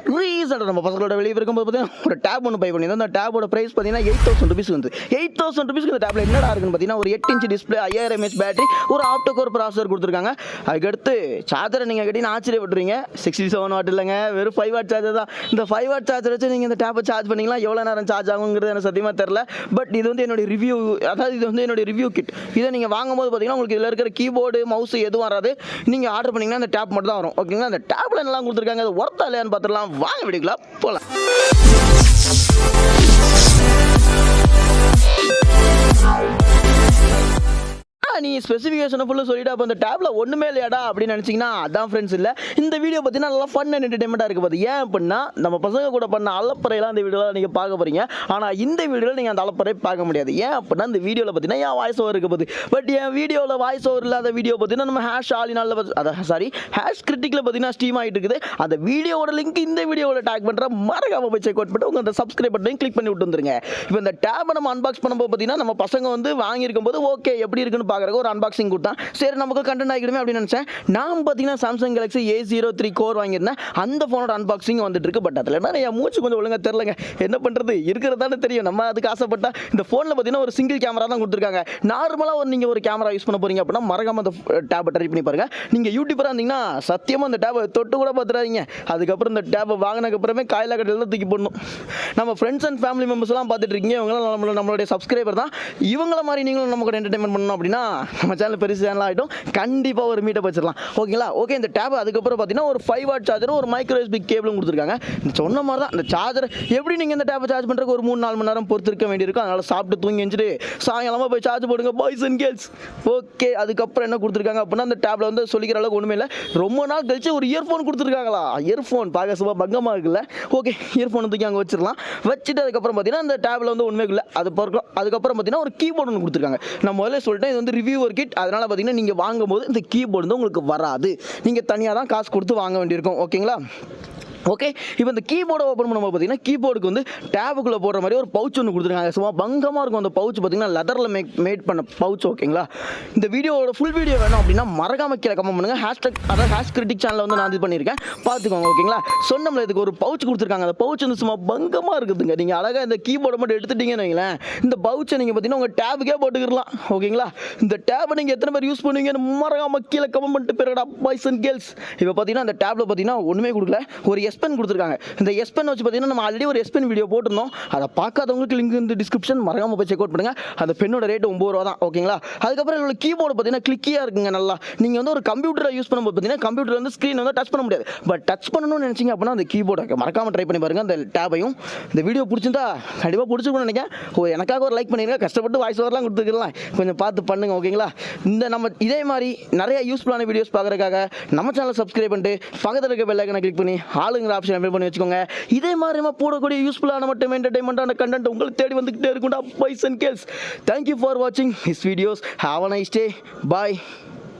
ரீசெண்டாக நம்ம பசங்களோட வெளியே இருக்கும்போது பார்த்தீங்கன்னா ஒரு டேப் ஒன்று பை பண்ணியிருந்தோம். அந்த டேபோட ப்ரைஸ் பார்த்தீங்கன்னா 8000 rupees வந்து 8000 rupees இந்த டேப்ல என்னடா இருக்குன்னு பார்த்தீங்கன்னா ஒரு 8 inch டிஸ்பிளே 5000 mAh பேட்டரி ஒரு ஆப்டோ கோர் ப்ராசஸர் கொடுத்துருக்காங்க. அதுக்கடுத்து சார்ஜரை நீங்கள் கேட்டீங்கன்னா ஆச்சரியப்பட்டுருவீங்க. 67 வாட் இல்லைங்க, வெறும் 5 வாட் சார்ஜர் தான். இந்த 5 வாட் சார்ஜர் வச்சு நீங்கள் இந்த டேப்பை சார்ஜ் பண்ணிக்கலாம். எவ்வளோ நேரம் சார்ஜ் ஆகுங்கிறது எனக்கு சத்தியமாக தெரில. பட் இது வந்து என்னுடைய ரிவ்யூ, அதாவது இது வந்து என்னுடைய ரிவ்யூ கிட். இதை நீங்கள் வாங்கும்போது பார்த்தீங்கன்னா உங்களுக்கு இதில் இருக்கிற கீபோர்டு மவுஸ் எதுவும் வராது. நீங்கள் ஆர்டர் பண்ணிங்கன்னா அந்த டேப் மட்டும் தான் வரும். ஓகேங்களா, அந்த டேப்பில் என்னெல்லாம் கொடுத்துருக்காங்க, அது ஒர்த்தா இல்லையான்னு பார்த்துடலாம். வாங்க வீடியோக்குள்ள போகலாம். நீ ஸ்பெசிஃபிகேஷனை ஃபுல்லாக சொல்லிட்டு அப்போ அந்த டேப்ல ஒன்றுமே இல்லையாடா அப்படின்னு நினச்சிங்கன்னா அதான் ஃப்ரெண்ட்ஸ் இல்லை. இந்த வீடியோ பார்த்தீங்கன்னா நல்லா ஃபன் அண்ட் என்டர்டைன்மெண்ட்டாக இருக்குது. பார்த்து ஏன் அப்படின்னா நம்ம பசங்க கூட பண்ண அலப்பறையெல்லாம் இந்த வீடியோவில் நீங்கள் பார்க்க போகிறீங்க. ஆனால் இந்த வீடியோவில் நீங்கள் அந்த அலப்பறை பார்க்க முடியாது. ஏன் அப்படின்னா இந்த வீடியோவில் பார்த்தீங்கன்னா என் வாய்ஸ் ஓவர் இருக்க போகுது. பட் என் வீடியோவில் வாய்ஸ் ஓவர் இல்லாத வீடியோ பார்த்தீங்கன்னா நம்ம ஹேஷ் ஆலினாலில் ஹேஷ் கிரிட்டிக்கில் பார்த்தீங்கன்னா ஸ்ட்ரீம் ஆகிட்டு இருக்குது. அந்த வீடியோட லிங்க் இந்த வீடியோவில் டேக் பண்ணுற மறக்காம போய் செக் அவுட் பண்ணிட்டு உங்கள் அந்த சப்ஸ்கிரைப் பட்டனையும் கிளிக் பண்ணி விட்டு வந்துருங்க. இப்போ இந்த டேப்பை நம்ம அன்பாக்ஸ் பண்ணும்போது பார்த்தீங்கன்னா நம்ம பசங்க வந்து வாங்கியிருக்கும் போது ஓகே எப்படி இருக்குன்னு பார்க்குற ஒரு அன்பாக்சிங் கொடுத்தான். சரி நமக்கு கண்டென்ட் ஆகிடுமே அப்படின்னு நினச்சேன். நான் பார்த்தீங்கன்னா சாம்சங் கேலக்ஸி A03 கோர் வாங்கியிருந்தேன். அந்த ஃபோனோட அன்பாக்சிங் வந்துட்டு இருக்கு. பட் அதில் என்ன என் மூச்சு கொஞ்சம் ஒழுங்காக தெரிலங்க. என்ன பண்ணுறது, இருக்கிறதானே தெரியும். நம்ம அதுக்கு ஆசைப்பட்டா இந்த ஃபோனில் பார்த்தீங்கன்னா ஒரு சிங்கிள் கேமரா தான் கொடுத்துருக்காங்க. நார்மலாக நீங்கள் ஒரு கேமரா யூஸ் பண்ண போறீங்க அப்படின்னா மறக்காம அந்த டேப்பை ட்ரை பண்ணி பாருங்க. நீங்கள் யூடியூபராக இருந்தீங்கன்னா சத்தியமாக அந்த டேப்பை தொட்டு கூட பார்த்துறாதீங்க. அதுக்கப்புறம் இந்த டேப்பை வாங்கினதுக்கப்புறமே காயிலா கடையில் தான் தூக்கி போடணும். நம்ம ஃப்ரெண்ட்ஸ் அண்ட் ஃபேமிலி மெம்பர்ஸ்லாம் பார்த்துட்டு இருக்கீங்க. இவங்களாம் நம்மளுடைய சப்ஸ்கிரைபர் தான். இவங்கள மாதிரி நீங்களும் நமக்கு என்டர்டைன்மெண்ட் பண்ணணும் அப்படின்னா நம்ம சேனல் பெருசு சேனல் ஆகிட்டோம். கண்டிப்பாக ஒரு மீட்டப் வச்சிடலாம். ஓகேங்களா, ஓகே. இந்த டேப் அதுக்கப்புறம் பார்த்தீங்கன்னா ஒரு 5 வாட் சார்ஜரும் ஒரு மைக்ரோ USB கேபிளும் கொடுத்துருக்காங்க. சொன்ன மாதிரி தான் இந்த சார்ஜர் எப்படி நீங்கள் இந்த டேப்பை சார்ஜ் பண்ணுறதுக்கு ஒரு 3-4 மணி நேரம் பொறுத்து இருக்க வேண்டியிருக்கும். அதனால் சாப்பிட்டு தூங்கி எஞ்சிட்டு சாயங்காலமாக போய் சார்ஜ் போடுங்க பாய்ஸ் அண்ட் கேர்ள்ஸ். ஓகே, அதுக்கப்புறம் என்ன கொடுத்துருக்காங்க அப்படின்னா அந்த டேப்ல வந்து சொல்லிக்கிற அளவுக்கு ஒன்றுமே இல்லை. ரொம்ப நாள் கழிச்சு ஒரு இயர்ஃபோன் கொடுத்துருக்காங்களா. இயர்ஃபோன் பார்க்க சும்மா பங்கமாக இருக்குல்ல. ஓகே, இயர்ஃபோன் தூக்கி அங்கே வச்சிடலாம். வச்சுட்டு அதுக்கப்புறம் பார்த்தீங்கன்னா அந்த டேப்ல வந்து ஒன்றுமே இல்லை. அது பொறுக்கும். அதுக்கப்புறம் பார்த்தீங்கன்னா ஒரு கீபோர்டு ஒன்று கொடுத்துருக்காங்க. நான் முதல்ல சொல்லிட்டேன் இது வந்து ரிவ்யூவர் கிட். அதனால் பார்த்தீங்கன்னா நீங்கள் வாங்கும்போது இந்த கீபோர்டு வந்து உங்களுக்கு வராது. நீங்கள் தனியாக தான் காசு கொடுத்து வாங்க வேண்டியிருக்கும். ஓகேங்களா, ஓகே. இப்போ இந்த கீபோர்டை ஓப்பன் பண்ணும்போது பார்த்தீங்கன்னா கீபோர்டுக்கு வந்து டேபுக்குள்ளே போடுற மாதிரி ஒரு பவுச் ஒன்று கொடுத்துருக்காங்க. சும்மா பங்கமாக இருக்கும் அந்த பவுச். பார்த்தீங்கன்னா லெதரில் மேட் பண்ண பவுச். ஓகேங்களா, இந்த வீடியோவோட ஃபுல் வீடியோ வேணும் அப்படின்னா மறக்காம கீழே கமெண்ட் பண்ணுங்கள். ஹேஷ்டாக் அதாவது ஹேஷ் கிரிட்டிக் சேனலில் வந்து நான் இது பண்ணியிருக்கேன், பார்த்துக்கோங்க. ஓகேங்களா, சொன்னோம்ல இதுக்கு ஒரு பவுச் கொடுத்துருக்காங்க. அந்த பவுச் வந்து சும்மா பங்கமாக இருக்குதுங்க. நீங்கள் அழகாக இந்த கீபோர்டை மட்டும் எடுத்துட்டீங்கன்னு வைங்களேன், இந்த பவுச்சை நீங்கள் பார்த்தீங்கன்னா உங்கள் டேபுக்கே போட்டுக்கிடலாம். ஓகேங்களா, இந்த டேபை நீங்கள் எத்தனை பேர் யூஸ் பண்ணுவீங்கன்னு மறக்காம கீழே கமெண்ட் பண்ணிட்டு போயிருக்கா பாய்ஸ் அண்ட் கேர்ள்ஸ். இப்போ பார்த்தீங்கன்னா அந்த டேப்ல பார்த்தீங்கன்னா ஒன்றுமே கொடுக்கல. ஒரு S Pen கொடுத்துருக்காங்க. இந்த S Pen வச்சு பார்த்தீங்கன்னா நம்ம ஆல்ரெடி ஒரு S Pen வீடியோ போட்டிருந்தோம். அதை பார்க்காதவங்களுக்கு லிங்க் இந்த டிஸ்கிரிப்ஷன் மறக்காம போய் செக் அவுட் பண்ணுங்க. அந்த பெண்ணோட ரேட் 9 ரூபா தான். ஓகேங்களா, அதுக்கப்புறம் இதோட கீபோர்டு பார்த்தீங்கன்னா கிளிக்கியாக இருக்குங்க. நல்லா நீங்கள் வந்து ஒரு கம்ப்யூட்டரை யூஸ் பண்ணும்போது பார்த்தீங்கன்னா கம்ப்யூட்டர் வந்து ஸ்க்ரீன் வந்து டச் பண்ண முடியாது. பட் டச் பண்ணணும்னு நினச்சிங்க அப்படின்னா அந்த கீபோர்டை மறக்காம ட்ரை பண்ணி பாருங்க. அந்த டேபையும் இந்த வீடியோ பிடிச்சிருந்தா கண்டிப்பாக பிடிச்சிருக்கும்னு நினைக்கிறேன். எனக்காக ஒரு லைக் பண்ணிருங்க. கஷ்டப்பட்டு வாய்ஸ் ஓவர்லாம் கொடுத்துக்கலாம், கொஞ்சம் பார்த்து பண்ணுங்க. ஓகேங்களா, இந்த நம்ம இதே மாதிரி நிறைய யூஸ்ஃபுல்லான வீடியோஸ் பார்க்குறதுக்காக நம்ம சேனலை சப்ஸ்கிரைப் பண்ணிட்டு பக்கத்தில் இருக்க பெல் ஐக்கனை கிளிக் பண்ணி ஆளுங்கிற ஆப்ஷன் என்பிள் பண்ணி வச்சுக்கோங்க. இதே மாதிரி நம்ம போடக்கூடிய யூஸ்ஃபுல்லான மட்டும் என்டர்டைன்மெண்ட்டான கண்டென்ட் உங்களுக்கு தேடி வந்துகிட்டே இருக்கும்டா boys and girls. Thank you for வாட்சிங் this videos. Have a nice day. Bye.